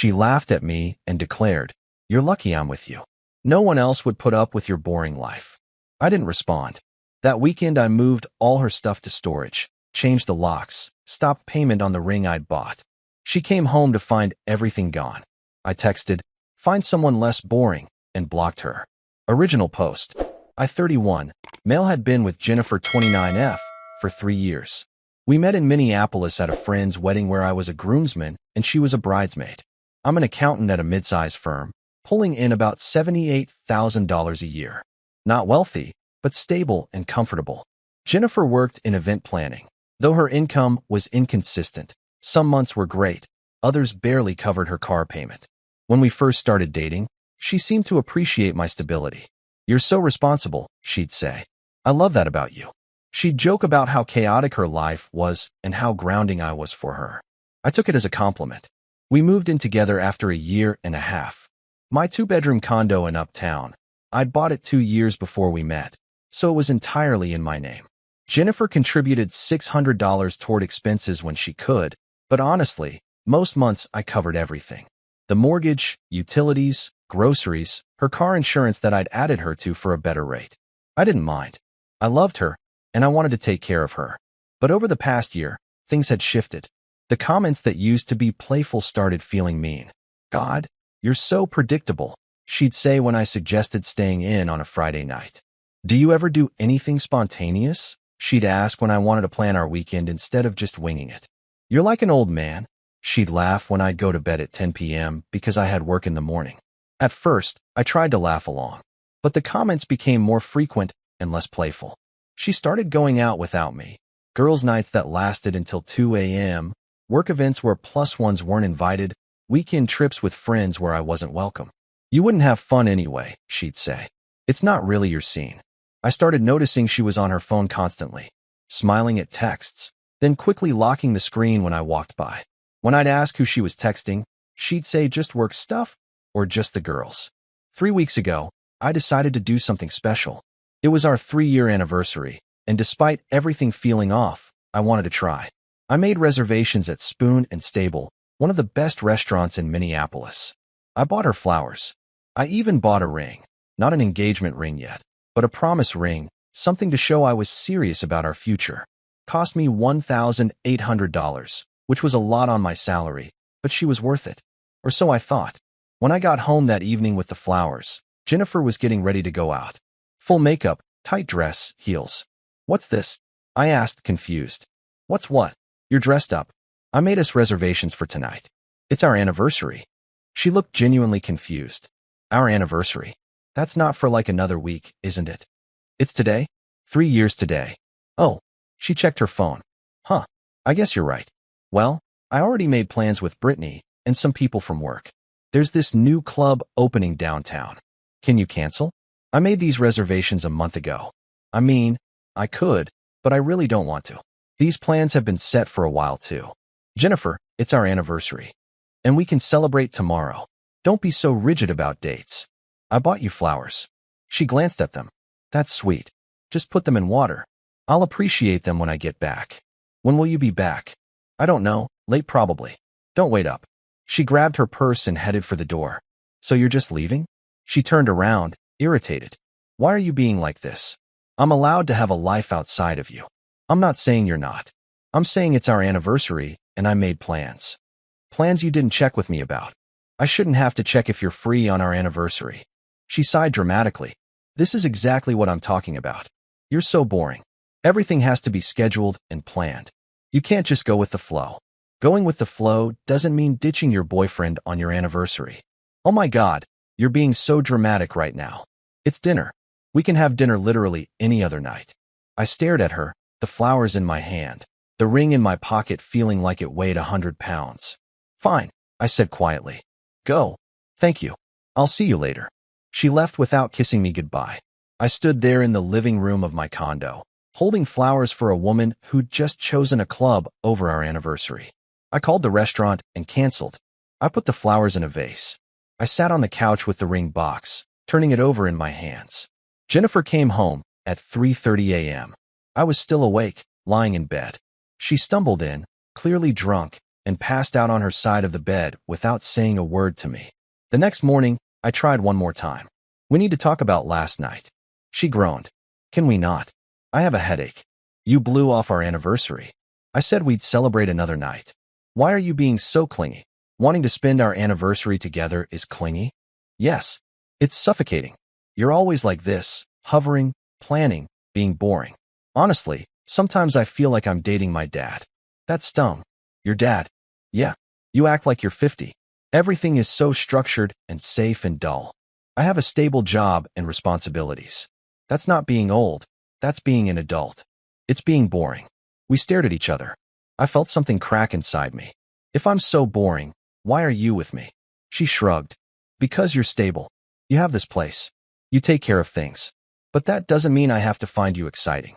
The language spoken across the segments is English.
She laughed at me and declared, "You're lucky I'm with you. No one else would put up with your boring life." I didn't respond. That weekend I moved all her stuff to storage, changed the locks, stopped payment on the ring I'd bought. She came home to find everything gone. I texted, "Find someone less boring," and blocked her. Original post. I 31. Male had been with Jennifer 29F for 3 years. We met in Minneapolis at a friend's wedding where I was a groomsman and she was a bridesmaid. I'm an accountant at a mid-size firm, pulling in about $78,000 a year. Not wealthy, but stable and comfortable. Jennifer worked in event planning. Though her income was inconsistent, some months were great, others barely covered her car payment. When we first started dating, she seemed to appreciate my stability. "You're so responsible," she'd say. "I love that about you." She'd joke about how chaotic her life was and how grounding I was for her. I took it as a compliment. We moved in together after a year and a half. My 2-bedroom condo in Uptown. I'd bought it 2 years before we met, so it was entirely in my name. Jennifer contributed $600 toward expenses when she could, but honestly, most months I covered everything. The mortgage, utilities, groceries, her car insurance that I'd added her to for a better rate. I didn't mind. I loved her, and I wanted to take care of her. But over the past year, things had shifted. The comments that used to be playful started feeling mean. "God, you're so predictable," she'd say when I suggested staying in on a Friday night. "Do you ever do anything spontaneous?" she'd ask when I wanted to plan our weekend instead of just winging it. "You're like an old man." She'd laugh when I'd go to bed at 10 p.m. because I had work in the morning. At first, I tried to laugh along, but the comments became more frequent and less playful. She started going out without me. Girls' nights that lasted until 2 a.m., work events where plus ones weren't invited, weekend trips with friends where I wasn't welcome. "You wouldn't have fun anyway," she'd say. "It's not really your scene." I started noticing she was on her phone constantly, smiling at texts, then quickly locking the screen when I walked by. When I'd ask who she was texting, she'd say just work stuff or just the girls. 3 weeks ago, I decided to do something special. It was our 3-year anniversary, and despite everything feeling off, I wanted to try. I made reservations at Spoon and Stable, one of the best restaurants in Minneapolis. I bought her flowers. I even bought a ring. Not an engagement ring yet, but a promise ring, something to show I was serious about our future. Cost me $1,800, which was a lot on my salary, but she was worth it. Or so I thought. When I got home that evening with the flowers, Jennifer was getting ready to go out. Full makeup, tight dress, heels. "What's this?" I asked, confused. "What's what?" "You're dressed up. I made us reservations for tonight. It's our anniversary." She looked genuinely confused. "Our anniversary? That's not for like another week, isn't it?" "It's today? 3 years today." "Oh." She checked her phone. "Huh. I guess you're right. Well, I already made plans with Brittany and some people from work. There's this new club opening downtown. Can you cancel? I made these reservations a month ago. I mean, I could, but I really don't want to. These plans have been set for a while too. Jennifer, it's our anniversary. And we can celebrate tomorrow. Don't be so rigid about dates. I bought you flowers." She glanced at them. "That's sweet. Just put them in water. I'll appreciate them when I get back." "When will you be back?" "I don't know. Late probably." "Don't wait up." She grabbed her purse and headed for the door. "So you're just leaving?" She turned around, irritated. "Why are you being like this? I'm allowed to have a life outside of you." "I'm not saying you're not. I'm saying it's our anniversary and I made plans." "Plans you didn't check with me about." "I shouldn't have to check if you're free on our anniversary." She sighed dramatically. "This is exactly what I'm talking about. You're so boring. Everything has to be scheduled and planned. You can't just go with the flow. Going with the flow doesn't mean ditching your boyfriend on your anniversary." "Oh my God, you're being so dramatic right now. It's dinner. We can have dinner literally any other night." I stared at her, the flowers in my hand, the ring in my pocket feeling like it weighed 100 pounds. "Fine," I said quietly. "Go. Thank you. I'll see you later." She left without kissing me goodbye. I stood there in the living room of my condo, holding flowers for a woman who'd just chosen a club over our anniversary. I called the restaurant and canceled. I put the flowers in a vase. I sat on the couch with the ring box, turning it over in my hands. Jennifer came home at 3:30 a.m. I was still awake, lying in bed. She stumbled in, clearly drunk, and passed out on her side of the bed without saying a word to me. The next morning, I tried one more time. "We need to talk about last night." She groaned. "Can we not? I have a headache. You blew off our anniversary. I said we'd celebrate another night. Why are you being so clingy? Wanting to spend our anniversary together is clingy?" "Yes. It's suffocating. You're always like this, hovering, planning, being boring. Honestly, sometimes I feel like I'm dating my dad." That stung. "Your dad?" "Yeah. You act like you're 50. Everything is so structured and safe and dull. I have a stable job and responsibilities. That's not being old. That's being an adult. It's being boring." We stared at each other. I felt something crack inside me. "If I'm so boring, why are you with me?" She shrugged. "Because you're stable. You have this place. You take care of things. But that doesn't mean I have to find you exciting."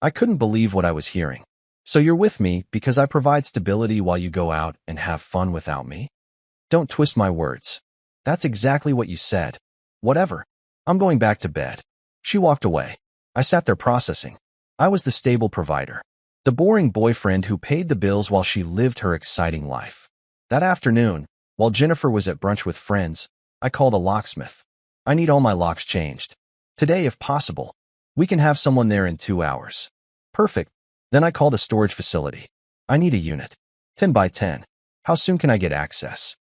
I couldn't believe what I was hearing. "So you're with me because I provide stability while you go out and have fun without me?" "Don't twist my words. That's exactly what you said." "Whatever. I'm going back to bed." She walked away. I sat there processing. I was the stable provider, the boring boyfriend who paid the bills while she lived her exciting life. That afternoon, while Jennifer was at brunch with friends, I called a locksmith. "I need all my locks changed. Today, if possible. We can have someone there in 2 hours." "Perfect." Then I called a storage facility. "I need a unit. 10 by 10. How soon can I get access?"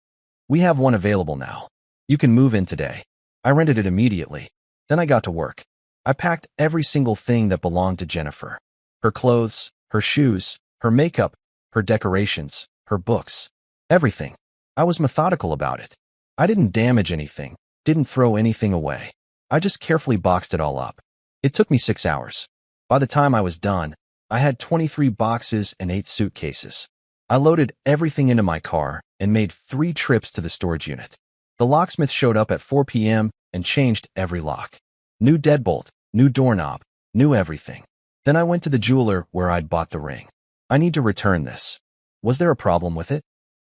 "We have one available now. You can move in today." I rented it immediately. Then I got to work. I packed every single thing that belonged to Jennifer. Her clothes, her shoes, her makeup, her decorations, her books. Everything. I was methodical about it. I didn't damage anything, didn't throw anything away. I just carefully boxed it all up. It took me 6 hours. By the time I was done, I had 23 boxes and 8 suitcases. I loaded everything into my car and made 3 trips to the storage unit. The locksmith showed up at 4 p.m. and changed every lock. New deadbolt, new doorknob, new everything. Then I went to the jeweler where I'd bought the ring. "I need to return this." "Was there a problem with it?"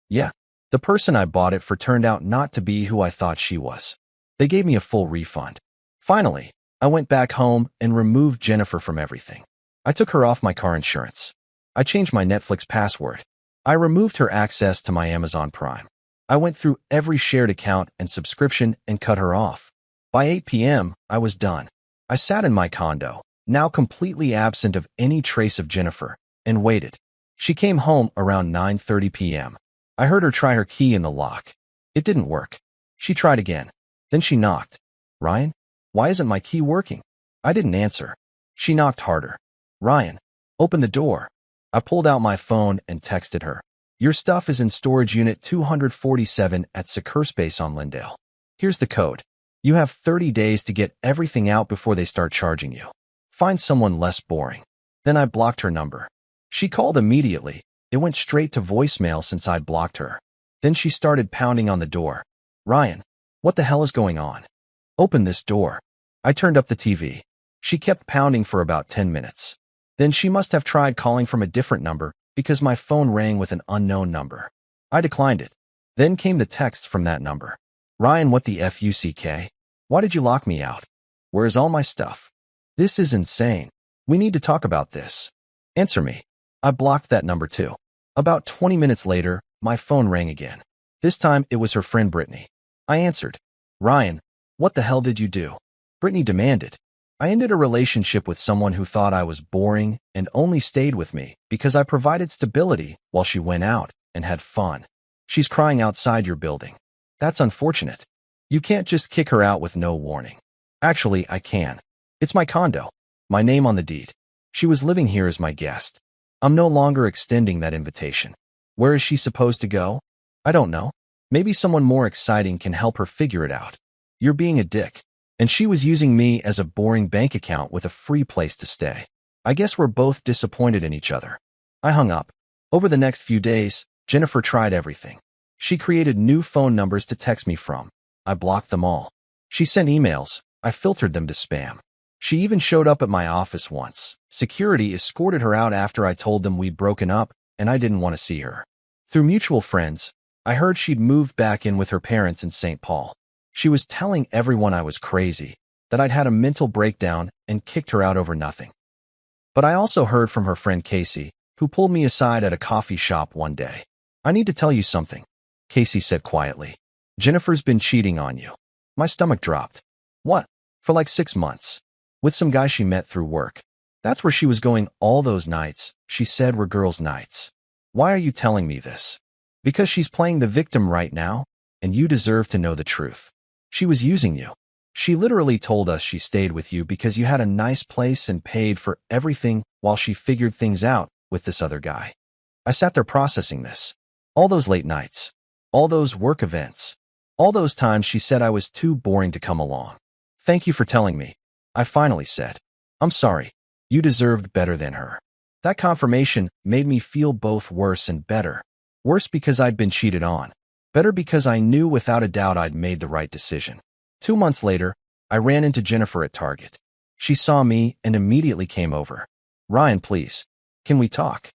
"Yeah. The person I bought it for turned out not to be who I thought she was. They gave me a full refund." Finally, I went back home and removed Jennifer from everything. I took her off my car insurance. I changed my Netflix password. I removed her access to my Amazon Prime. I went through every shared account and subscription and cut her off. By 8 p.m., I was done. I sat in my condo, now completely absent of any trace of Jennifer, and waited. She came home around 9:30 p.m. I heard her try her key in the lock. It didn't work. She tried again. Then she knocked. "Ryan, why isn't my key working?" I didn't answer. She knocked harder. "Ryan, open the door." I pulled out my phone and texted her. "Your stuff is in storage unit 247 at Secretvoices on Lindale. Here's the code. You have 30 days to get everything out before they start charging you. Find someone less boring." Then I blocked her number. She called immediately. It went straight to voicemail since I'd blocked her. Then she started pounding on the door. "Ryan, what the hell is going on? Open this door." I turned up the TV. She kept pounding for about 10 minutes. Then she must have tried calling from a different number because my phone rang with an unknown number. I declined it. Then came the text from that number. "Ryan, what the fuck? Why did you lock me out? Where's all my stuff? This is insane. We need to talk about this. Answer me." I blocked that number too. About 20 minutes later, my phone rang again. This time it was her friend Brittany. I answered. "Ryan, what the hell did you do?" Brittany demanded. "I ended a relationship with someone who thought I was boring and only stayed with me because I provided stability while she went out and had fun. She's crying outside your building. That's unfortunate. You can't just kick her out with no warning." "Actually, I can. It's my condo. My name on the deed. She was living here as my guest. I'm no longer extending that invitation. Where is she supposed to go? I don't know. Maybe someone more exciting can help her figure it out. You're being a dick." And she was using me as a boring bank account with a free place to stay. I guess we're both disappointed in each other. I hung up. Over the next few days, Jennifer tried everything. She created new phone numbers to text me from. I blocked them all. She sent emails. I filtered them to spam. She even showed up at my office once. Security escorted her out after I told them we'd broken up and I didn't want to see her. Through mutual friends, I heard she'd moved back in with her parents in St. Paul. She was telling everyone I was crazy, that I'd had a mental breakdown and kicked her out over nothing. But I also heard from her friend Casey, who pulled me aside at a coffee shop one day. "I need to tell you something," Casey said quietly. "Jennifer's been cheating on you." My stomach dropped. "What?" "For like 6 months. With some guy she met through work. That's where she was going all those nights," she said, "were girls' nights." "Why are you telling me this?" "Because she's playing the victim right now, and you deserve to know the truth. She was using you. She literally told us she stayed with you because you had a nice place and paid for everything while she figured things out with this other guy." I sat there processing this. All those late nights. All those work events. All those times she said I was too boring to come along. "Thank you for telling me," I finally said. "I'm sorry. You deserved better than her." That confirmation made me feel both worse and better. Worse because I'd been cheated on. Better because I knew without a doubt I'd made the right decision. 2 months later, I ran into Jennifer at Target. She saw me and immediately came over. "Ryan, please. Can we talk?"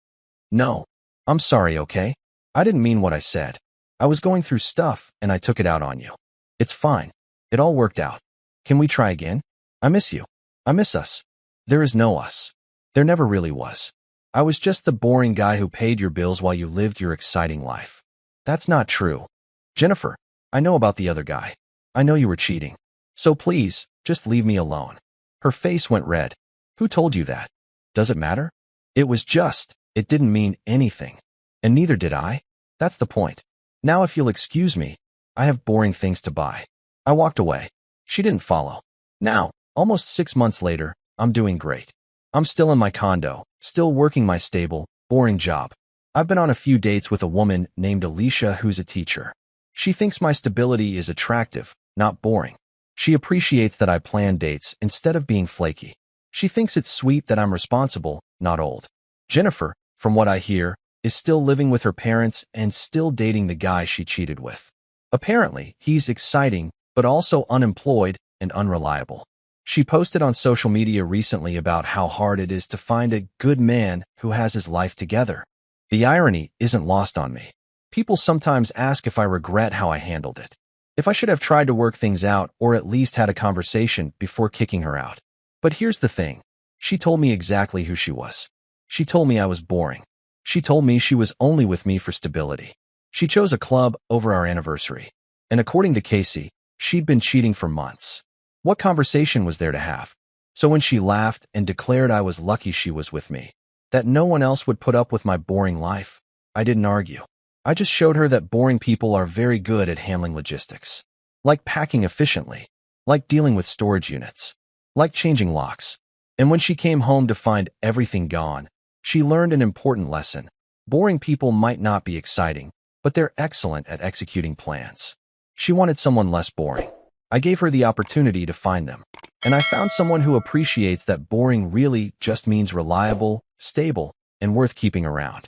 "No. I'm sorry, okay? I didn't mean what I said. I was going through stuff and I took it out on you. It's fine. It all worked out. Can we try again? I miss you. I miss us. There is no us. There never really was. I was just the boring guy who paid your bills while you lived your exciting life." "That's not true. Jennifer, I know about the other guy. I know you were cheating. So please, just leave me alone." Her face went red. "Who told you that? Does it matter?" It didn't mean anything. And neither did I. That's the point. Now if you'll excuse me, I have boring things to buy." I walked away. She didn't follow. Now, almost 6 months later, I'm doing great. I'm still in my condo, still working my stable, boring job. I've been on a few dates with a woman named Alicia who's a teacher. She thinks my stability is attractive, not boring. She appreciates that I plan dates instead of being flaky. She thinks it's sweet that I'm responsible, not old. Jennifer, from what I hear, is still living with her parents and still dating the guy she cheated with. Apparently, he's exciting, but also unemployed and unreliable. She posted on social media recently about how hard it is to find a good man who has his life together. The irony isn't lost on me. People sometimes ask if I regret how I handled it. If I should have tried to work things out or at least had a conversation before kicking her out. But here's the thing. She told me exactly who she was. She told me I was boring. She told me she was only with me for stability. She chose a club over our anniversary. And according to Casey, she'd been cheating for months. What conversation was there to have? So when she laughed and declared I was lucky she was with me, that no one else would put up with my boring life, I didn't argue. I just showed her that boring people are very good at handling logistics. Like packing efficiently. Like dealing with storage units. Like changing locks. And when she came home to find everything gone, she learned an important lesson. Boring people might not be exciting, but they're excellent at executing plans. She wanted someone less boring. I gave her the opportunity to find them. And I found someone who appreciates that boring really just means reliable, stable, and worth keeping around.